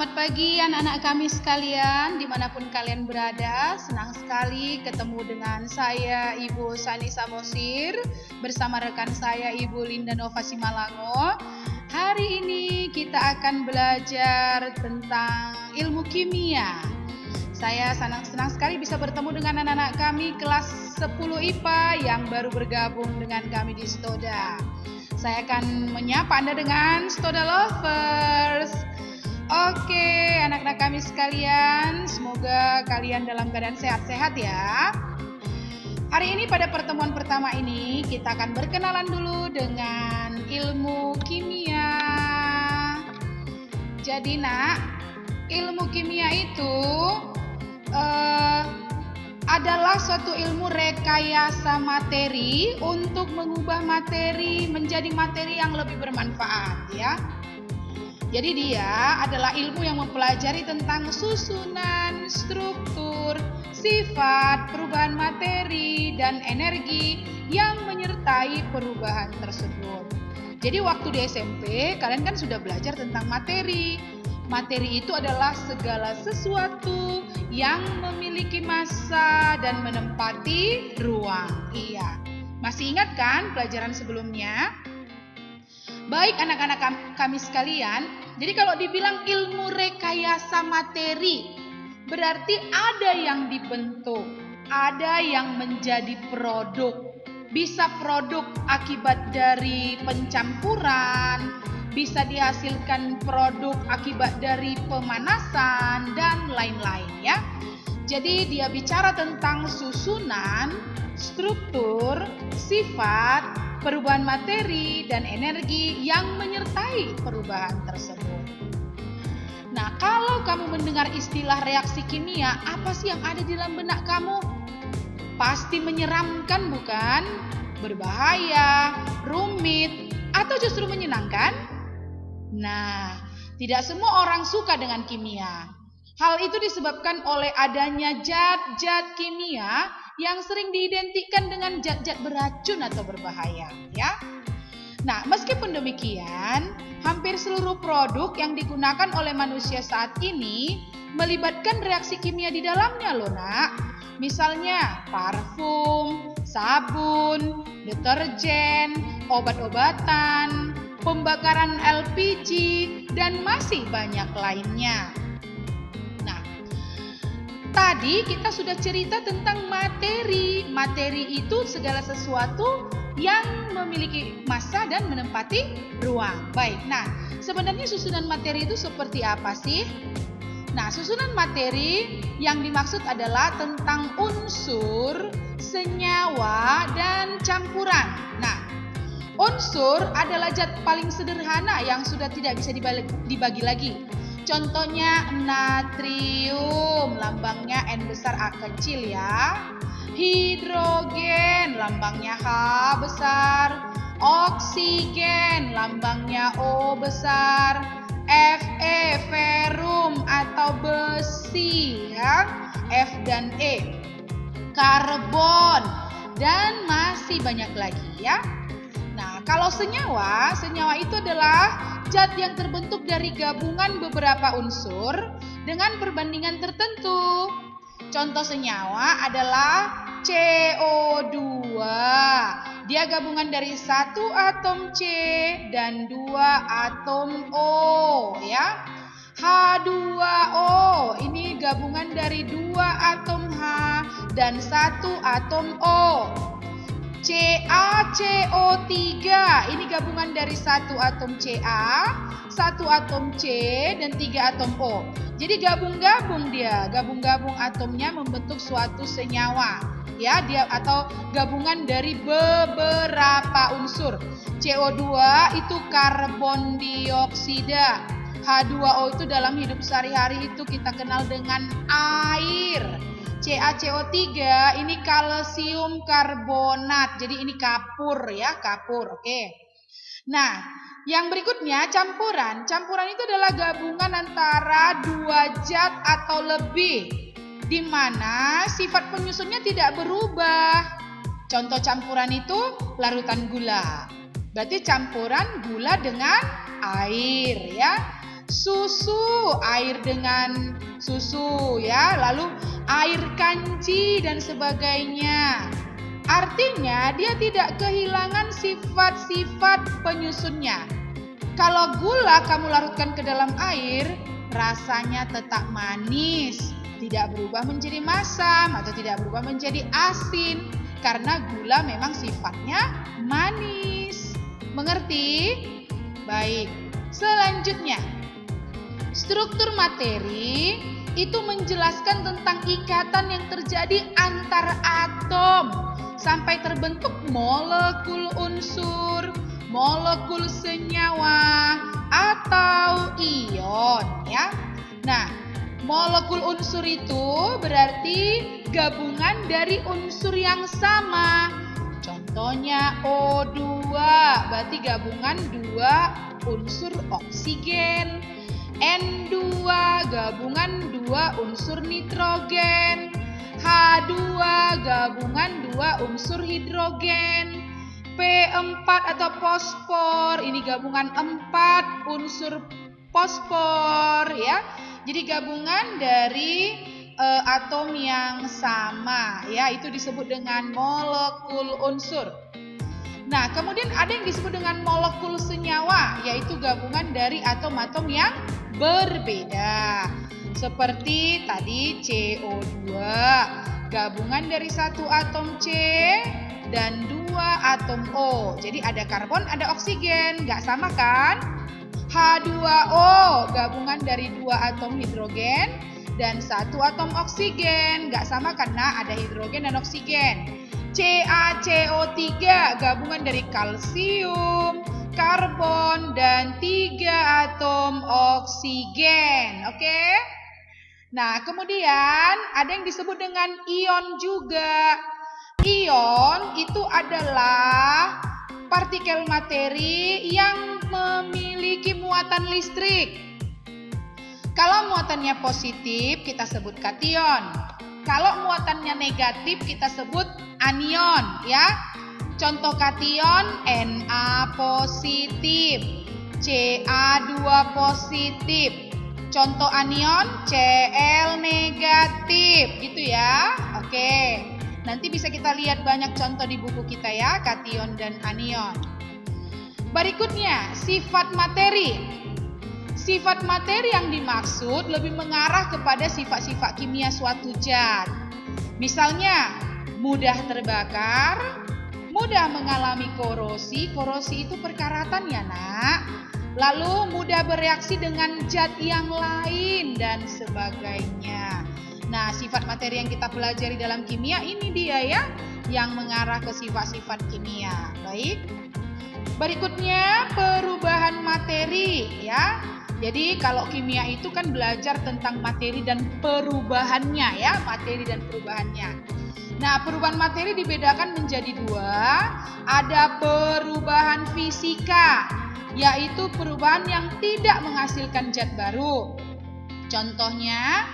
Selamat pagi anak-anak kami sekalian, dimanapun kalian berada. Senang sekali ketemu dengan saya Ibu Sani Samosir bersama rekan saya Ibu Linda Nova Simalango. Hari ini kita akan belajar tentang ilmu kimia. Saya senang sekali bisa bertemu dengan anak-anak kami kelas 10 IPA yang baru bergabung dengan kami di Stoda. Saya akan menyapa Anda dengan Stoda Lovers. Oke, anak-anak kami sekalian, semoga kalian dalam keadaan sehat-sehat ya. Hari ini pada pertemuan pertama ini kita akan berkenalan dulu dengan ilmu kimia. Jadi nak, ilmu kimia itu adalah suatu ilmu rekayasa materi untuk mengubah materi menjadi materi yang lebih bermanfaat ya. Jadi dia adalah ilmu yang mempelajari tentang susunan, struktur, sifat, perubahan materi, dan energi yang menyertai perubahan tersebut. Jadi waktu di SMP, kalian kan sudah belajar tentang materi. Materi itu adalah segala sesuatu yang memiliki massa dan menempati ruang. Iya, masih ingat kan pelajaran sebelumnya? Baik anak-anak kami sekalian, jadi kalau dibilang ilmu rekayasa materi, berarti ada yang dibentuk, ada yang menjadi produk. Bisa produk akibat dari pencampuran, bisa dihasilkan produk akibat dari pemanasan, dan lain-lain ya. Jadi dia bicara tentang susunan, struktur, sifat, perubahan materi dan energi yang menyertai perubahan tersebut. Nah, kalau kamu mendengar istilah reaksi kimia, apa sih yang ada di dalam benak kamu? Pasti menyeramkan bukan? Berbahaya, rumit, atau justru menyenangkan? Nah, tidak semua orang suka dengan kimia. Hal itu disebabkan oleh adanya zat-zat kimia yang sering diidentikan dengan zat-zat beracun atau berbahaya, ya. Nah, meskipun demikian, hampir seluruh produk yang digunakan oleh manusia saat ini melibatkan reaksi kimia di dalamnya loh, Nak. Misalnya parfum, sabun, deterjen, obat-obatan, pembakaran LPG, dan masih banyak lainnya. Tadi kita sudah cerita tentang materi. Materi itu segala sesuatu yang memiliki massa dan menempati ruang. Baik, nah sebenarnya susunan materi itu seperti apa sih? Nah, susunan materi yang dimaksud adalah tentang unsur, senyawa, dan campuran. Nah, unsur adalah zat paling sederhana yang sudah tidak bisa dibagi lagi. Contohnya natrium, lambangnya N besar A kecil ya. Hidrogen, lambangnya H besar. Oksigen, lambangnya O besar. Fe, ferum atau besi ya. F dan E. Karbon dan masih banyak lagi ya. Nah, kalau senyawa itu adalah zat yang terbentuk dari gabungan beberapa unsur dengan perbandingan tertentu. Contoh senyawa adalah CO2. Dia gabungan dari satu atom C dan dua atom O ya. H2O ini gabungan dari dua atom H dan satu atom O. CaCO3 ini gabungan dari satu atom Ca, satu atom C, dan tiga atom O. Jadi gabung-gabung atomnya membentuk suatu senyawa. Ya, dia atau gabungan dari beberapa unsur. CO2 itu karbon dioksida. H2O itu dalam hidup sehari-hari itu kita kenal dengan air. CaCO3 ini kalsium karbonat. Jadi ini kapur ya, kapur. Oke. Nah, yang berikutnya campuran. Campuran itu adalah gabungan antara dua zat atau lebih di mana sifat penyusunnya tidak berubah. Contoh campuran itu larutan gula. Berarti campuran gula dengan air ya. susu, air dengan susu ya, lalu air kanci dan sebagainya. Artinya dia tidak kehilangan sifat-sifat penyusunnya. Kalau gula kamu larutkan ke dalam air, rasanya tetap manis, tidak berubah menjadi masam atau tidak berubah menjadi asin, karena gula memang sifatnya manis. Mengerti? Baik. Selanjutnya, struktur materi itu menjelaskan tentang ikatan yang terjadi antar atom sampai terbentuk molekul unsur, molekul senyawa atau ion ya. Nah, molekul unsur itu berarti gabungan dari unsur yang sama. Contohnya O2, berarti gabungan dua unsur oksigen. N2, gabungan dua unsur nitrogen. H2, gabungan dua unsur hidrogen. P4 atau fosfor, ini gabungan 4 unsur fosfor ya. Jadi gabungan dari atom yang sama ya, itu disebut dengan molekul unsur. Nah, kemudian ada yang disebut dengan molekul senyawa, yaitu gabungan dari atom-atom yang berbeda. Seperti tadi CO2, gabungan dari satu atom C dan dua atom O. Jadi ada karbon, ada oksigen, nggak sama kan? H2O, gabungan dari dua atom hidrogen dan satu atom oksigen, nggak sama karena ada hidrogen dan oksigen. CaCO3, gabungan dari kalsium, karbon, dan 3 atom oksigen. Oke? Nah, kemudian ada yang disebut dengan ion juga. Ion itu adalah partikel materi yang memiliki muatan listrik. Kalau muatannya positif, kita sebut kation. Kalau muatannya negatif, kita sebut anion ya. Contoh kation Na positif, Ca2 positif. Contoh anion Cl negatif, gitu ya. Oke. Nanti bisa kita lihat banyak contoh di buku kita ya, kation dan anion. Berikutnya, sifat materi. Sifat materi yang dimaksud lebih mengarah kepada sifat-sifat kimia suatu zat. Misalnya, mudah terbakar, mudah mengalami korosi. Korosi itu perkaratan ya nak. Lalu mudah bereaksi dengan zat yang lain dan sebagainya. Nah, sifat materi yang kita pelajari dalam kimia ini dia ya, yang mengarah ke sifat-sifat kimia. Baik. Berikutnya, perubahan materi ya. Jadi kalau kimia itu kan belajar tentang materi dan perubahannya ya, materi dan perubahannya. Nah, perubahan materi dibedakan menjadi dua. Ada perubahan fisika, yaitu perubahan yang tidak menghasilkan zat baru. Contohnya,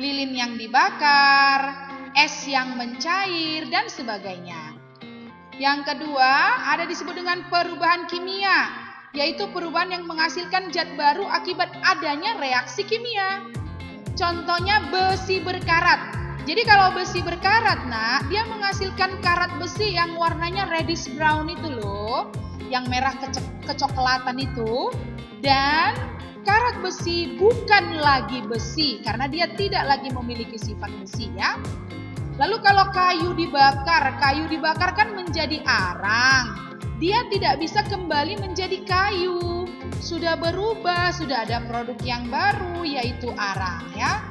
lilin yang dibakar, es yang mencair, dan sebagainya. Yang kedua, ada disebut dengan perubahan kimia, yaitu perubahan yang menghasilkan zat baru akibat adanya reaksi kimia. Contohnya besi berkarat. Jadi kalau besi berkarat, nah, dia menghasilkan karat besi yang warnanya reddish brown itu loh, yang merah kecoklatan itu. Dan karat besi bukan lagi besi karena dia tidak lagi memiliki sifat besi ya. Lalu kalau kayu dibakar kan menjadi arang. Dia tidak bisa kembali menjadi kayu. Sudah berubah, sudah ada produk yang baru yaitu arang ya.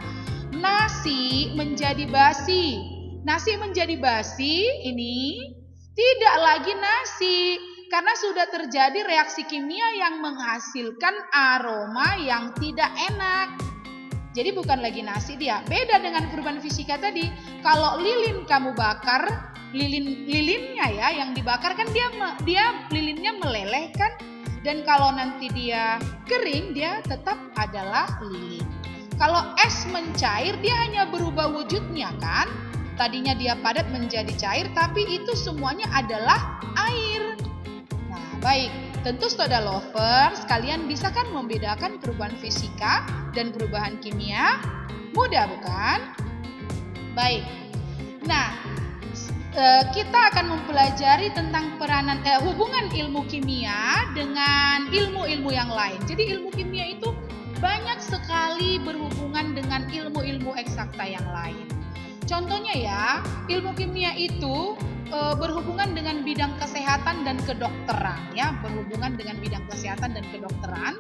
Nasi menjadi basi. Nasi menjadi basi ini tidak lagi nasi karena sudah terjadi reaksi kimia yang menghasilkan aroma yang tidak enak. Jadi bukan lagi nasi dia. Beda dengan perubahan fisika tadi. Kalau lilin kamu bakar, lilinnya ya yang dibakar kan dia lilinnya meleleh kan, dan kalau nanti dia kering dia tetap adalah lilin. Kalau es mencair dia hanya berubah wujudnya kan, tadinya dia padat menjadi cair tapi itu semuanya adalah air. Nah baik, tentu Stoda Lovers, kalian bisa kan membedakan perubahan fisika dan perubahan kimia? Mudah bukan? Baik. Nah, kita akan mempelajari tentang hubungan ilmu kimia dengan ilmu-ilmu yang lain. Jadi ilmu kimia itu banyak sekali berhubungan dengan ilmu-ilmu eksakta yang lain. Contohnya ya, ilmu kimia itu berhubungan dengan bidang kesehatan dan kedokteran ya, berhubungan dengan bidang kesehatan dan kedokteran.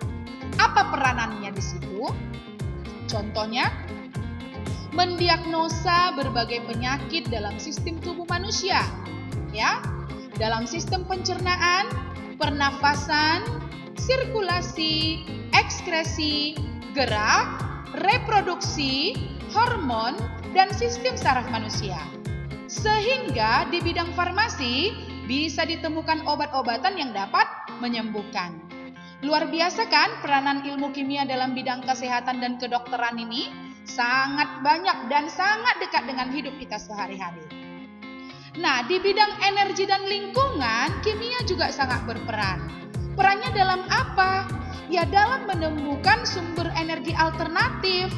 Apa peranannya di situ? Contohnya, mendiagnosa berbagai penyakit dalam sistem tubuh manusia, ya, dalam sistem pencernaan, pernafasan, sirkulasi, ekskresi, gerak, reproduksi, hormon, dan sistem saraf manusia. Sehingga di bidang farmasi bisa ditemukan obat-obatan yang dapat menyembuhkan. Luar biasa kan peranan ilmu kimia dalam bidang kesehatan dan kedokteran ini? Sangat banyak dan sangat dekat dengan hidup kita sehari-hari. Nah, di bidang energi dan lingkungan, kimia juga sangat berperan. Perannya dalam apa? Ya, dalam menemukan sumber energi alternatif,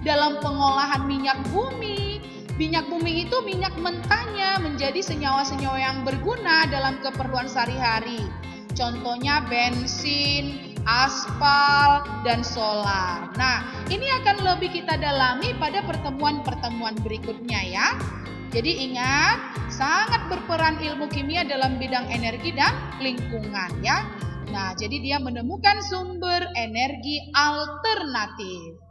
dalam pengolahan minyak bumi. Minyak bumi itu minyak mentahnya menjadi senyawa-senyawa yang berguna dalam keperluan sehari-hari. Contohnya bensin, aspal, dan solar. Nah, ini akan lebih kita dalami pada pertemuan-pertemuan berikutnya ya. Jadi ingat, sangat berperan ilmu kimia dalam bidang energi dan lingkungan ya. Nah, jadi dia menemukan sumber energi alternatif.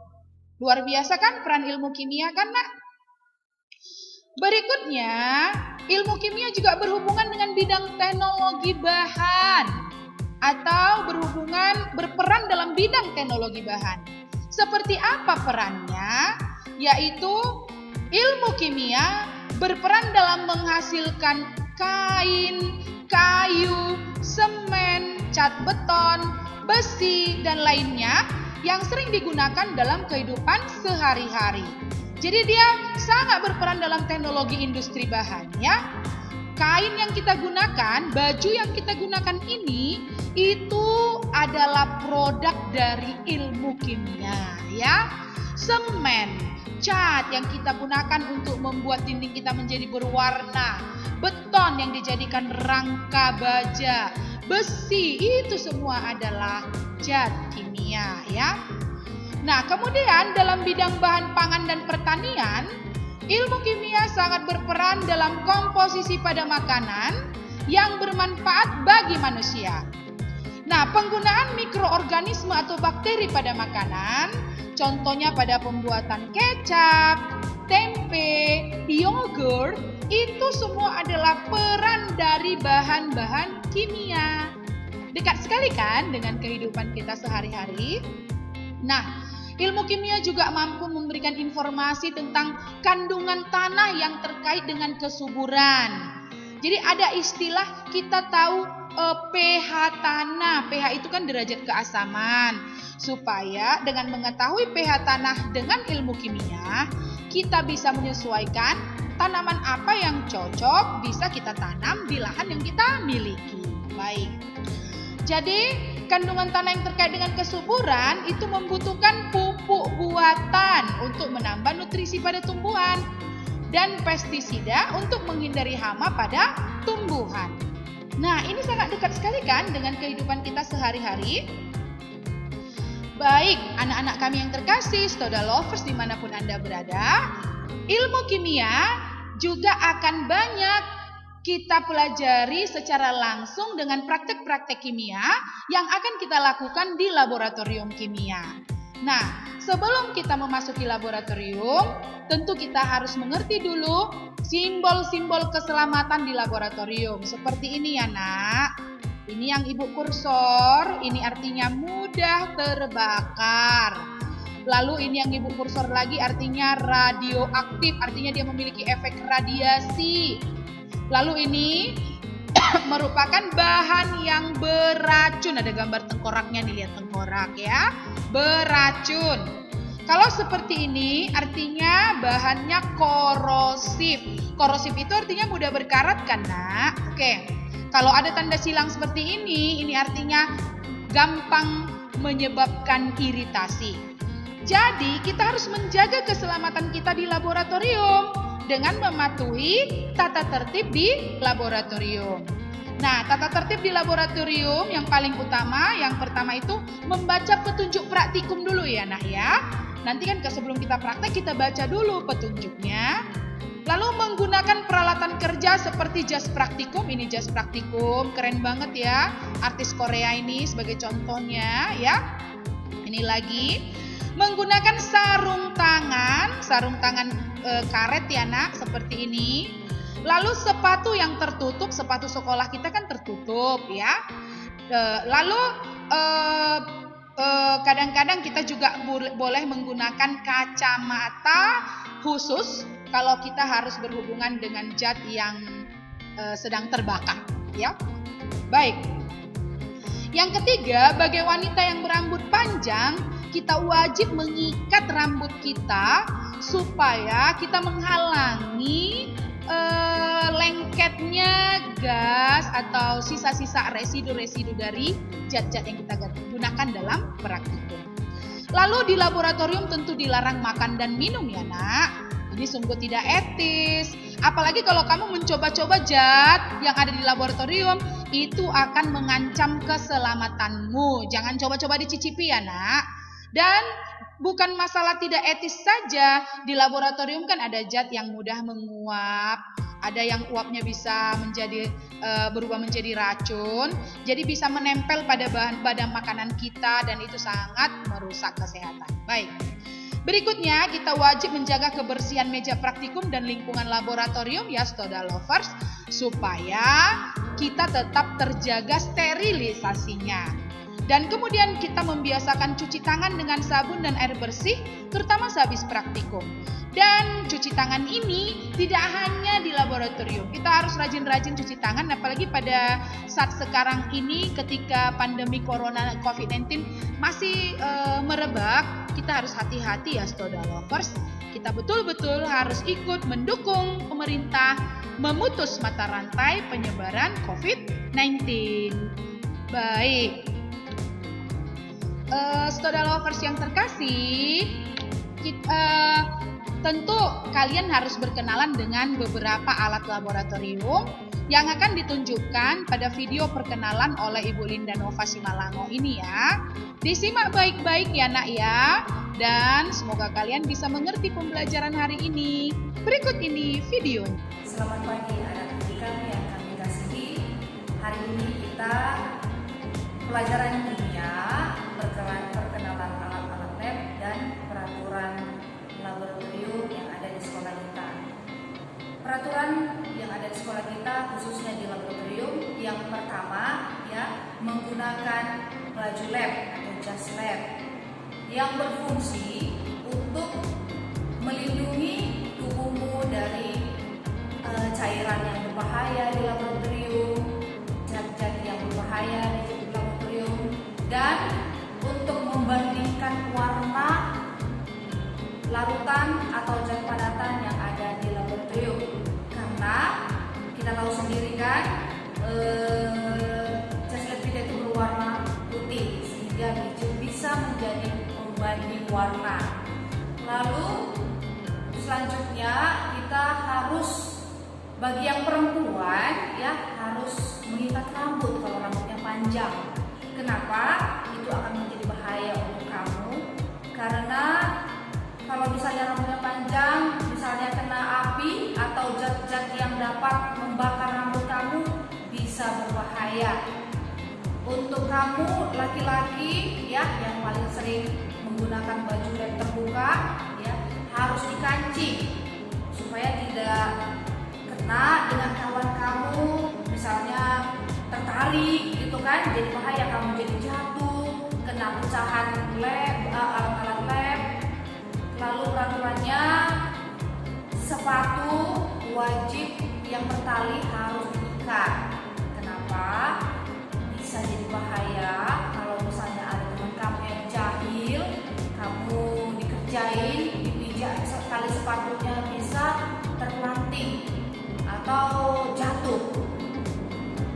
Luar biasa kan peran ilmu kimia kan, Nak? Berikutnya, ilmu kimia juga berhubungan dengan bidang teknologi bahan atau berperan dalam bidang teknologi bahan. Seperti apa perannya? Yaitu ilmu kimia berperan dalam menghasilkan kain, kayu, semen, cat beton, besi, dan lainnya yang sering digunakan dalam kehidupan sehari-hari. Jadi dia sangat berperan dalam teknologi industri bahan ya. Kain yang kita gunakan, baju yang kita gunakan ini itu adalah produk dari ilmu kimia ya. Semen, cat yang kita gunakan untuk membuat dinding kita menjadi berwarna, beton yang dijadikan rangka baja, besi, itu semua adalah zat kimia ya. Nah, kemudian dalam bidang bahan pangan dan pertanian, ilmu kimia sangat berperan dalam komposisi pada makanan yang bermanfaat bagi manusia. Nah, penggunaan mikroorganisme atau bakteri pada makanan, contohnya pada pembuatan kecap, tempe, yogurt, itu semua adalah peran dari bahan-bahan kimia. Dekat sekali kan dengan kehidupan kita sehari-hari? Nah, ilmu kimia juga mampu memberikan informasi tentang kandungan tanah yang terkait dengan kesuburan. Jadi ada istilah kita tahu pH tanah. pH itu kan derajat keasaman. Supaya dengan mengetahui pH tanah dengan ilmu kimia, kita bisa menyesuaikan tanaman apa yang cocok bisa kita tanam di lahan yang kita miliki. Baik. Jadi kandungan tanah yang terkait dengan kesuburan itu membutuhkan pupuk buatan untuk menambah nutrisi pada tumbuhan dan pestisida untuk menghindari hama pada tumbuhan. Nah, ini sangat dekat sekali kan dengan kehidupan kita sehari-hari. Baik, anak-anak kami yang terkasih, Stoda Lovers dimanapun Anda berada, ilmu kimia juga akan banyak kita pelajari secara langsung dengan praktek-praktek kimia yang akan kita lakukan di laboratorium kimia. Nah, sebelum kita memasuki laboratorium, tentu kita harus mengerti dulu simbol-simbol keselamatan di laboratorium. Seperti ini ya, Nak. Ini yang Ibu kursor, ini artinya mudah terbakar. Lalu ini yang Ibu kursor lagi artinya radioaktif, artinya dia memiliki efek radiasi. Lalu ini merupakan bahan yang beracun. Ada gambar tengkoraknya nih, lihat tengkorak ya. Beracun. Kalau seperti ini artinya bahannya korosif. Korosif itu artinya mudah berkarat kan, Nak? Oke. Kalau ada tanda silang seperti ini artinya gampang menyebabkan iritasi. Jadi kita harus menjaga keselamatan kita di laboratorium dengan mematuhi tata tertib di laboratorium. Nah, tata tertib di laboratorium yang paling utama, yang pertama itu membaca petunjuk praktikum dulu ya nak ya. Nanti kan sebelum kita praktek kita baca dulu petunjuknya. Lalu menggunakan peralatan kerja seperti jas praktikum. Ini jas praktikum, keren banget ya. Artis Korea ini sebagai contohnya ya. Ini lagi. Menggunakan sarung tangan karet ya nak, seperti ini. Lalu sepatu yang tertutup, sepatu sekolah kita kan tertutup ya. Lalu kadang-kadang kita juga boleh menggunakan kacamata khusus kalau kita harus berhubungan dengan zat yang sedang terbakar ya. Baik. Yang ketiga, bagi wanita yang berambut panjang, kita wajib mengikat rambut kita supaya kita menghalangi lengketnya gas atau sisa-sisa residu-residu dari zat-zat yang kita gunakan dalam praktikum. Lalu di laboratorium tentu dilarang makan dan minum ya nak. Ini sungguh tidak etis. Apalagi kalau kamu mencoba-coba zat yang ada di laboratorium, itu akan mengancam keselamatanmu. Jangan coba-coba dicicipi ya nak. Dan bukan masalah tidak etis saja, di laboratorium kan ada zat yang mudah menguap, ada yang uapnya bisa berubah menjadi racun, jadi bisa menempel pada bahan makanan kita dan itu sangat merusak kesehatan. Baik. Berikutnya kita wajib menjaga kebersihan meja praktikum dan lingkungan laboratorium ya Stoda Lovers, supaya kita tetap terjaga sterilisasinya. Dan kemudian kita membiasakan cuci tangan dengan sabun dan air bersih, terutama sehabis praktikum. Dan cuci tangan ini tidak hanya di laboratorium. Kita harus rajin-rajin cuci tangan, apalagi pada saat sekarang ini ketika pandemi corona COVID-19 masih merebak. Kita harus hati-hati ya Stoda Lovers. Kita betul-betul harus ikut mendukung pemerintah memutus mata rantai penyebaran COVID-19. Baik. Stoda Lovers yang terkasih, tentu kalian harus berkenalan dengan beberapa alat laboratorium yang akan ditunjukkan pada video perkenalan oleh Ibu Linda Nova Simalango ini ya. Disimak baik-baik ya nak ya, dan semoga kalian bisa mengerti pembelajaran hari ini. Berikut ini video. Selamat pagi anak didik kami yang kami kasihi. Hari ini kita pelajaran kimia, perkenalan alat-alat lab dan peraturan laboratorium yang ada di sekolah kita. Peraturan yang ada di sekolah kita khususnya di laboratorium yang pertama ya, menggunakan baju lab atau jas lab yang berfungsi untuk melindungi tubuhmu dari cairan yang berbahaya di laboratorium, zat-zat yang berbahaya di laboratorium, dan untuk membandingkan warna larutan atau zat padatan yang ada di laboratorium. Karena kita tahu sendiri kan jas lab kita itu berwarna putih sehingga bisa menjadi pembanding warna. Lalu selanjutnya kita harus, bagi yang perempuan ya, harus mengikat rambut kalau rambutnya panjang. Kenapa? Itu akan menjadi bahaya untuk kamu, karena kalau misalnya rambutnya panjang, misalnya kena api atau zat-zat yang dapat membakar rambut kamu, bisa berbahaya. Untuk kamu laki-laki ya yang paling sering menggunakan baju lab terbuka ya, harus dikancing supaya tidak kena dengan kawan kamu, misalnya tertarik gitu kan, jadi bahaya, kamu jadi jatuh, kena pecahan lab, alat-alat lab. Lalu peraturannya, sepatu wajib yang bertali harus diikat. Kenapa? Bisa jadi bahaya kalau misalnya ada teman kamu yang jahil, kamu dikerjain, dipijak sekali sepatunya bisa terpelanting atau jatuh.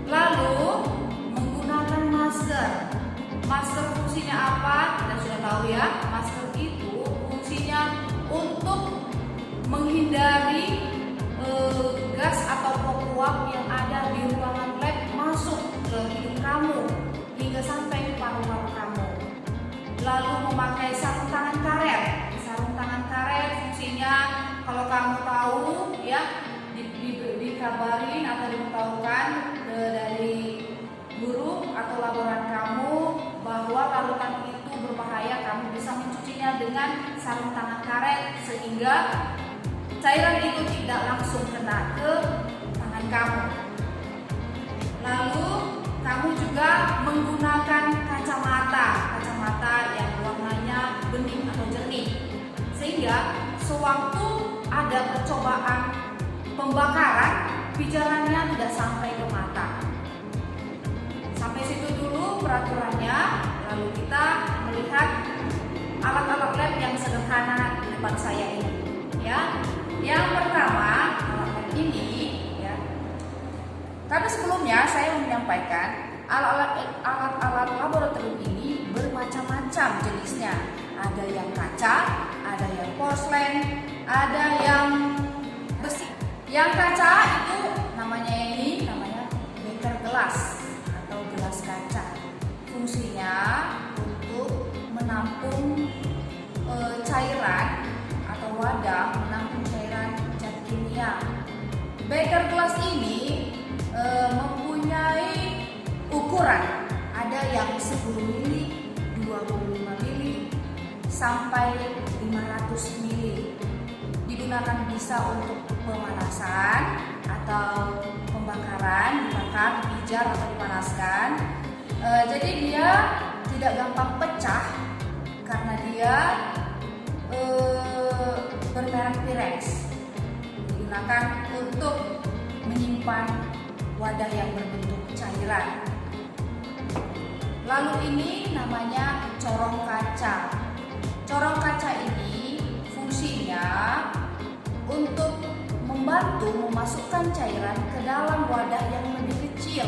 Lalu tahu ya, masker itu fungsinya untuk menghindari gas atau pop-up yang ada di ruangan lab masuk ke hidung kamu hingga sampai ke paru-paru kamu. Lalu memakai sarung tangan karet. Sarung tangan karet fungsinya kalau kamu tahu ya, dikabarin atau diberitahukan dari guru atau laboran kamu bahwa larutan itu berbahaya, kamu bisa mencucinya dengan sarung tangan karet sehingga cairan itu tidak langsung kena ke tangan kamu. Lalu kamu juga menggunakan kacamata yang warnanya bening atau jernih, sehingga sewaktu ada percobaan pembakaran, pijarannya tidak sampai ke mata. Sampai situ dulu peraturannya. Lalu kita melihat alat-alat lab yang sederhana di depan saya ini, ya. Yang pertama, alat lab ini, ya. Tapi sebelumnya saya mau menyampaikan alat-alat laboratorium ini bermacam-macam jenisnya. Ada yang kaca, ada yang porselen, ada yang besi. Yang kaca itu namanya beaker gelas atau gelas kaca. Fungsinya untuk menampung cairan atau wadah menampung cairan zat kimia. Beaker gelas ini mempunyai ukuran, ada yang 10 mili, 25 mili, sampai 500 mili. Digunakan bisa untuk pemanasan atau pembakaran, dibakar, dipijar atau dipanaskan. Jadi dia tidak gampang pecah karena dia bermerek Pyrex. Digunakan untuk menyimpan wadah yang berbentuk cairan. Lalu ini namanya corong kaca. Corong kaca ini fungsinya untuk membantu memasukkan cairan ke dalam wadah yang lebih kecil,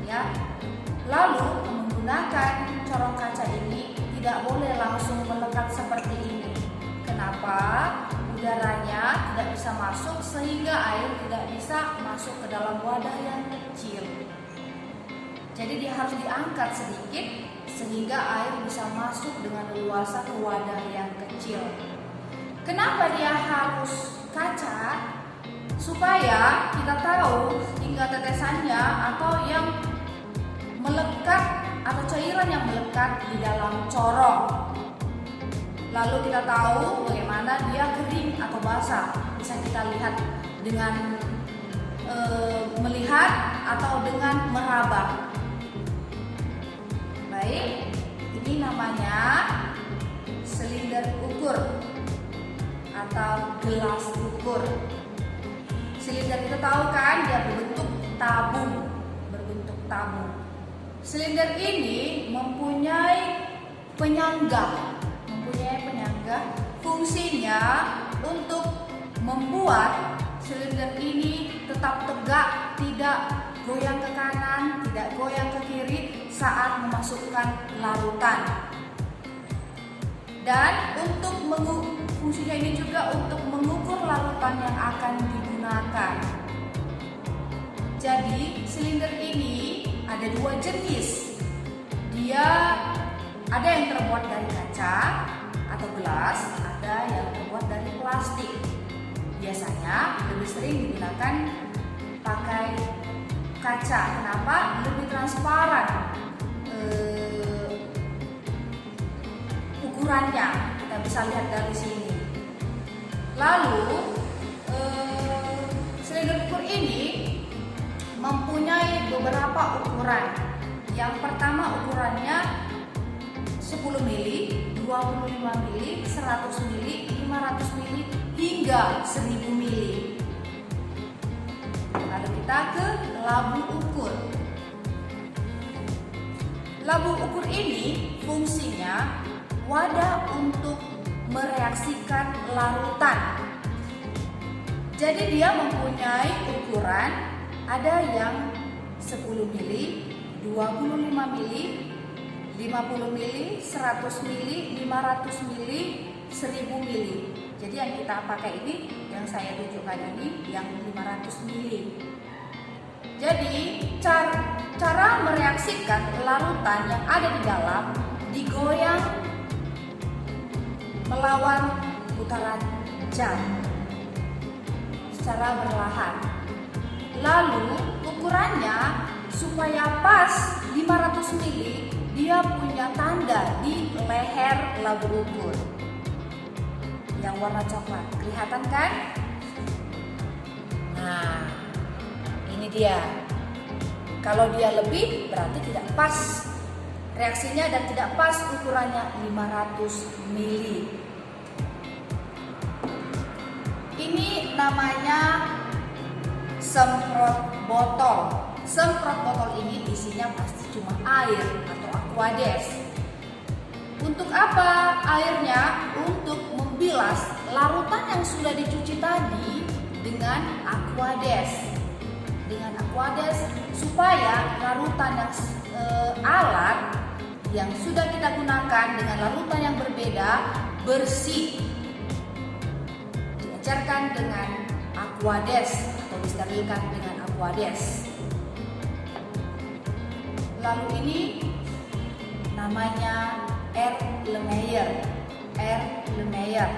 ya. Lalu menggunakan corong kaca ini tidak boleh langsung melekat seperti ini. Kenapa? Udaranya tidak bisa masuk sehingga air tidak bisa masuk ke dalam wadah yang kecil. Jadi dia harus diangkat sedikit sehingga air bisa masuk dengan leluasa ke wadah yang kecil. Kenapa dia harus kaca? Supaya kita tahu hingga tetesannya atau yang melekat atau cairan yang melekat di dalam corong. Lalu kita tahu bagaimana dia kering atau basah. Bisa kita lihat dengan melihat atau dengan meraba. Baik, ini namanya silinder ukur atau gelas ukur. Silinder kita tahu kan dia berbentuk tabung, Silinder ini mempunyai penyangga. Fungsinya untuk membuat silinder ini tetap tegak, tidak goyang ke kanan, tidak goyang ke kiri saat memasukkan larutan. Dan fungsinya ini juga untuk mengukur larutan yang akan digunakan. Jadi silinder ini ada dua jenis. Dia ada yang terbuat dari kaca atau gelas, ada yang terbuat dari plastik. Biasanya lebih sering digunakan pakai kaca. Kenapa? Lebih transparan ukurannya, kita bisa lihat dari sini. Lalu silinder ukur ini mempunyai beberapa ukuran. Yang pertama ukurannya 10 mili, 25 mili, 100 mili, 500 mili, hingga 1000 mili. Lalu kita ke labu ukur. Labu ukur ini fungsinya wadah untuk mereaksikan larutan. Jadi dia mempunyai ukuran, ada yang 10 mili, 25 mili, 50 mili, 100 mili, 500 mili, 1000 mili. Jadi yang kita pakai ini, yang saya tunjukkan ini yang 500 mili. Jadi cara mereaksikan larutan yang ada di dalam digoyang melawan putaran jam secara berlahan. Lalu ukurannya supaya pas 500 mili, dia punya tanda di leher labu ukur yang warna coklat. Kelihatan kan? Nah, ini dia. Kalau dia lebih berarti tidak pas reaksinya dan tidak pas ukurannya 500 mili. Ini namanya semprot botol. Semprot botol ini isinya pasti cuma air atau aquades. Untuk apa airnya? Untuk membilas larutan yang sudah dicuci tadi dengan aquades. Dengan aquades supaya larutan yang alat yang sudah kita gunakan dengan larutan yang berbeda bersih. Diajarkan dengan aquades atau disterilkan dengan aquades. Lalu ini namanya Erlenmeyer. Erlenmeyer.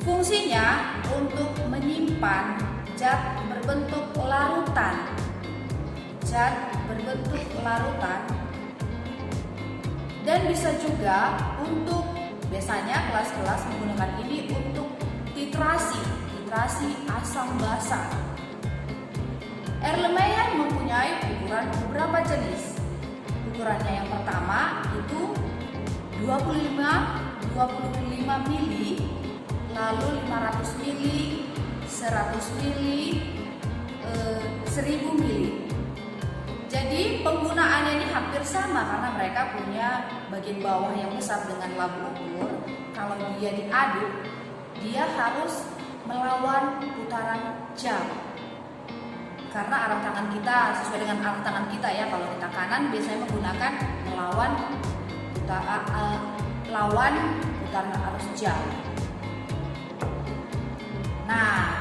Fungsinya untuk menyimpan zat berbentuk larutan. Zat berbentuk larutan. Dan bisa juga untuk, biasanya kelas-kelas menggunakan ini untuk titrasi asam basa. Erlenmeyer mempunyai ukuran beberapa jenis. Ukurannya yang pertama itu 25 mili, lalu 500 mili, 100 mili, 1000 mili. Jadi penggunaannya ini hampir sama karena mereka punya bagian bawah yang besar dengan labu ukur. Kalau dia diaduk, dia harus melawan putaran jam. Karena arah tangan kita sesuai dengan arah tangan kita ya. Kalau kita kanan biasanya menggunakan melawan putaran arus jam. Nah,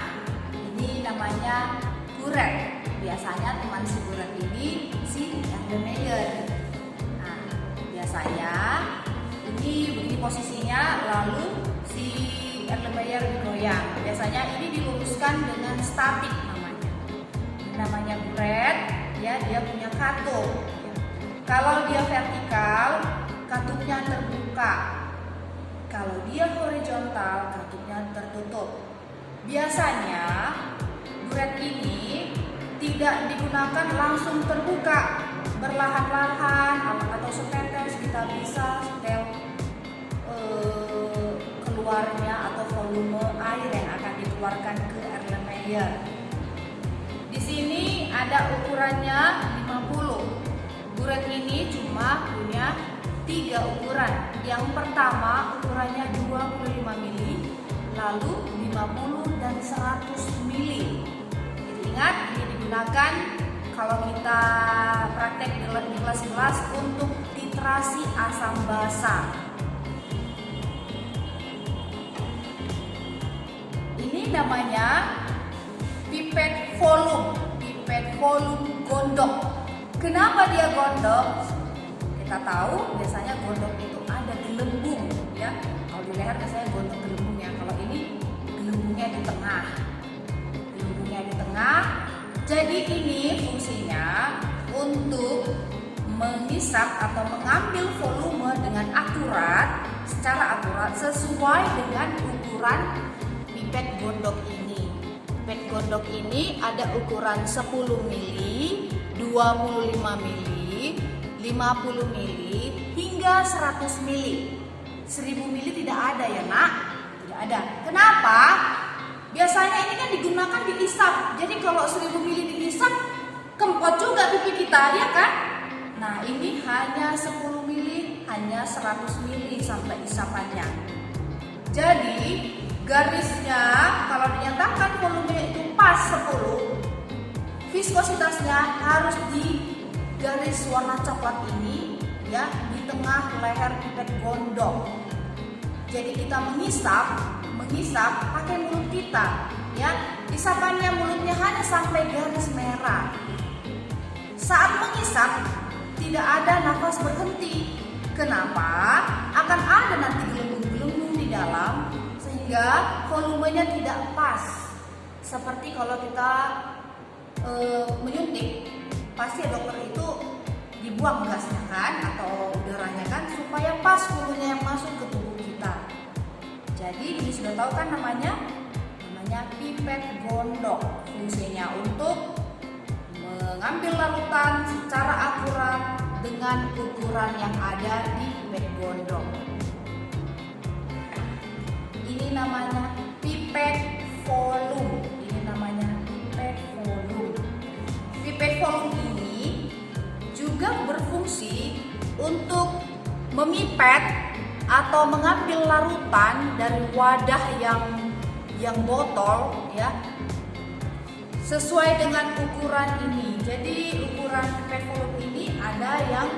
ini namanya buret. Biasanya teman si buret ini si Erlenmeyer. Nah, biasanya ini begini posisinya, lalu si Erlenmeyer digoyang. Biasanya ini diluruskan dengan statik namanya buret, ya, dia punya katup. Kalau dia vertikal, katupnya terbuka. Kalau dia horizontal, katupnya tertutup. Biasanya buret ini tidak digunakan langsung terbuka, berlahan-lahan atau setetes. Kita bisa setel keluarnya atau volume air yang akan dikeluarkan ke Erlenmeyer. Di sini ada ukurannya 50. Buret ini cuma punya 3 ukuran. Yang pertama ukurannya 25 mili, lalu 50 dan 100 mili. Jadi ingat, ini digunakan kalau kita praktek di kelas-kelas untuk titrasi asam basa. Ini namanya pipet volume gondok. Kenapa dia gondok? Kita tahu biasanya gondok itu ada gelembung ya. Kalau di leher biasanya gondok gelembung ya. Kalau ini gelembungnya di tengah. Gelembungnya di tengah. Jadi ini fungsinya untuk mengisap atau mengambil volume dengan akurat, secara akurat sesuai dengan ukuran pipet gondok ini. Pipet gondok ini ada ukuran 10 mili, 25 mili, 50 mili, hingga 100 mili. 1000 mili tidak ada ya nak? Tidak ada. Kenapa? Biasanya ini kan digunakan diisap. Jadi kalau 1000 mili diisap, kempot juga pipi kita ya kan? Nah ini hanya 10 mili, hanya 100 mili sampai isapannya. Jadi garisnya kalau dinyatakan volumenya itu pas 10, viskositasnya harus di garis warna coklat ini ya di tengah leher pipet gondok. Jadi kita mengisap pakai mulut kita, ya. Isapannya mulutnya hanya sampai garis merah. Saat mengisap tidak ada nafas berhenti. Kenapa? Akan ada nanti gelembung-gelembung di dalam sehingga volumenya tidak pas. Seperti kalau kita menyuntik, pasti dokter itu dibuang gasnya kan atau udaranya kan supaya pas volumenya yang masuk ke tubuh kita. Jadi ini sudah tahu kan namanya pipet gondok. Fungsinya untuk mengambil larutan secara akurat dengan ukuran yang ada di pipet gondok. Ini namanya pipet volume. Pipet volume ini juga berfungsi untuk memipet atau mengambil larutan dari wadah yang botol, ya, sesuai dengan ukuran ini. Jadi ukuran pipet volume ini ada yang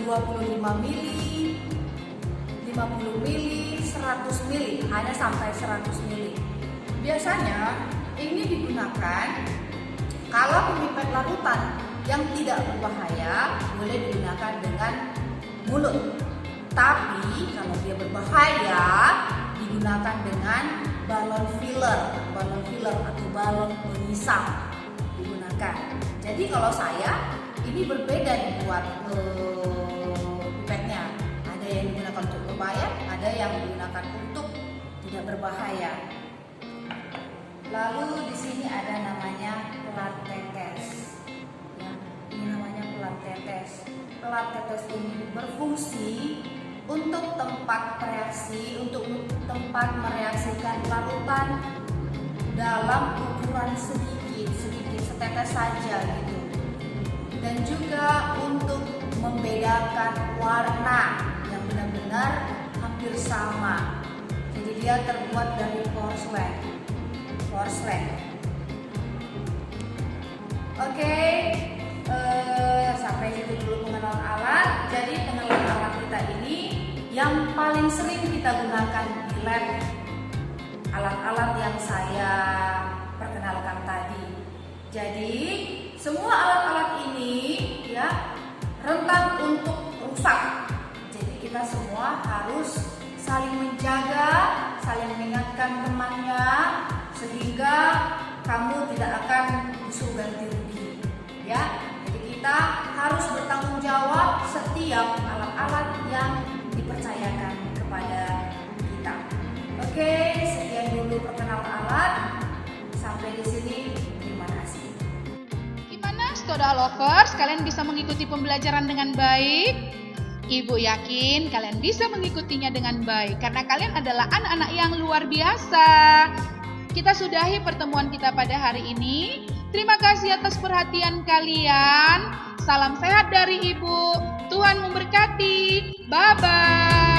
25 mili, 50 mili, 100 mili, hanya sampai 100 mili. Biasanya ini digunakan kalau pemipet larutan yang tidak berbahaya, boleh digunakan dengan mulut. Tapi kalau dia berbahaya, digunakan dengan balon filler atau balon pengisap digunakan. Jadi kalau saya ini berbeda nih buat pipetnya. Ada yang digunakan untuk berbahaya, ada yang digunakan untuk tidak berbahaya. Lalu di sini ada namanya pelat tetes. Ya, ini namanya pelat tetes. Pelat tetes ini berfungsi untuk tempat mereaksikan larutan dalam ukuran sedikit setetes saja gitu. Dan juga untuk membedakan warna yang benar-benar hampir sama. Jadi dia terbuat dari porselen. Oke, sampai situ dulu pengenalan alat. Jadi pengenalan alat kita ini yang paling sering kita gunakan di lab, alat-alat yang saya perkenalkan tadi. Jadi semua alat-alat ini ya rentan untuk rusak. Jadi kita semua harus saling menjaga, saling mengingatkan temannya, sehingga kamu tidak akan musuh ganti rugi, ya. Jadi kita harus bertanggung jawab setiap alat-alat yang dipercayakan kepada kita. Oke, sekian dulu perkenalan alat. Sampai di sini, terima kasih. Gimana Stoda Lovers? Kalian bisa mengikuti pembelajaran dengan baik? Ibu yakin kalian bisa mengikutinya dengan baik karena kalian adalah anak-anak yang luar biasa. Kita sudahi pertemuan kita pada hari ini. Terima kasih atas perhatian kalian. Salam sehat dari Ibu. Tuhan memberkati. Bye-bye.